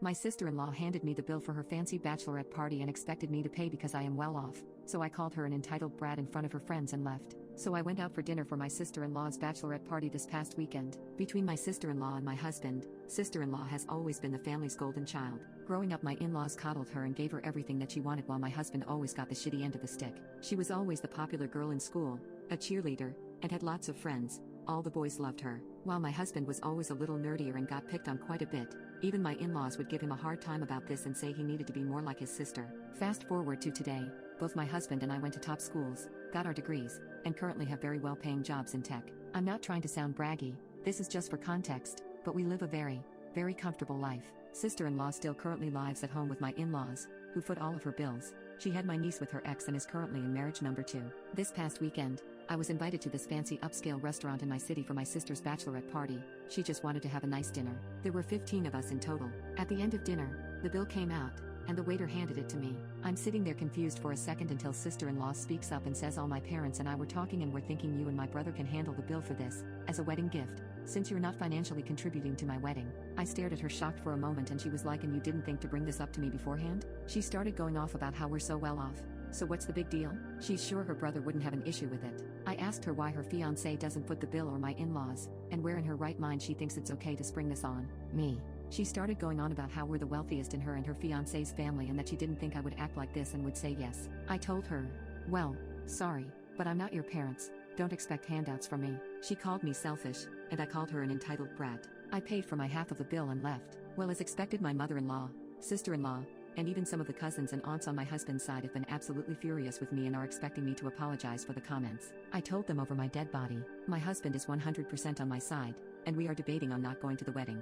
My sister-in-law handed me the bill for her fancy bachelorette party and expected me to pay because I am well off, so I called her an entitled brat in front of her friends and left. So I went out for dinner for my sister-in-law's bachelorette party this past weekend. Between my sister-in-law and my husband, sister-in-law has always been the family's golden child. Growing up, my in-laws coddled her and gave her everything that she wanted, while my husband always got the shitty end of the stick. She was always the popular girl in school, a cheerleader, and had lots of friends. All the boys loved her, while my husband was always a little nerdier and got picked on quite a bit. Even my in-laws would give him a hard time about this and say he needed to be more like his sister. Fast forward to today, both my husband and I went to top schools, got our degrees, and currently have very well-paying jobs in tech. I'm not trying to sound braggy, this is just for context, but we live a very comfortable life. Sister-in-law still currently lives at home with my in-laws, who foot all of her bills. She had my niece with her ex and is currently in marriage number 2. This past weekend, I was invited to this fancy upscale restaurant in my city for my sister's bachelorette party. She just wanted to have a nice dinner. There were 15 of us in total. At the end of dinner, the bill came out, and the waiter handed it to me. I'm sitting there confused for a second until sister-in-law speaks up and says all my parents and I were talking and we're thinking you and my brother can handle the bill for this, as a wedding gift, since you're not financially contributing to my wedding. I stared at her shocked for a moment and she was like, and you didn't think to bring this up to me beforehand? She started going off about how we're so well off. So what's the big deal? She's sure her brother wouldn't have an issue with it. I asked her why her fiancé doesn't foot the bill or my in-laws, and where in her right mind she thinks it's okay to spring this on me. She started going on about how we're the wealthiest in her and her fiancé's family and that she didn't think I would act like this and would say yes. I told her, well, sorry, but I'm not your parents, don't expect handouts from me. She called me selfish, and I called her an entitled brat. I paid for my half of the bill and left. Well, as expected, my mother-in-law, sister-in-law, and even some of the cousins and aunts on my husband's side have been absolutely furious with me and are expecting me to apologize for the comments. I told them over my dead body. My husband is 100% on my side, and we are debating on not going to the wedding.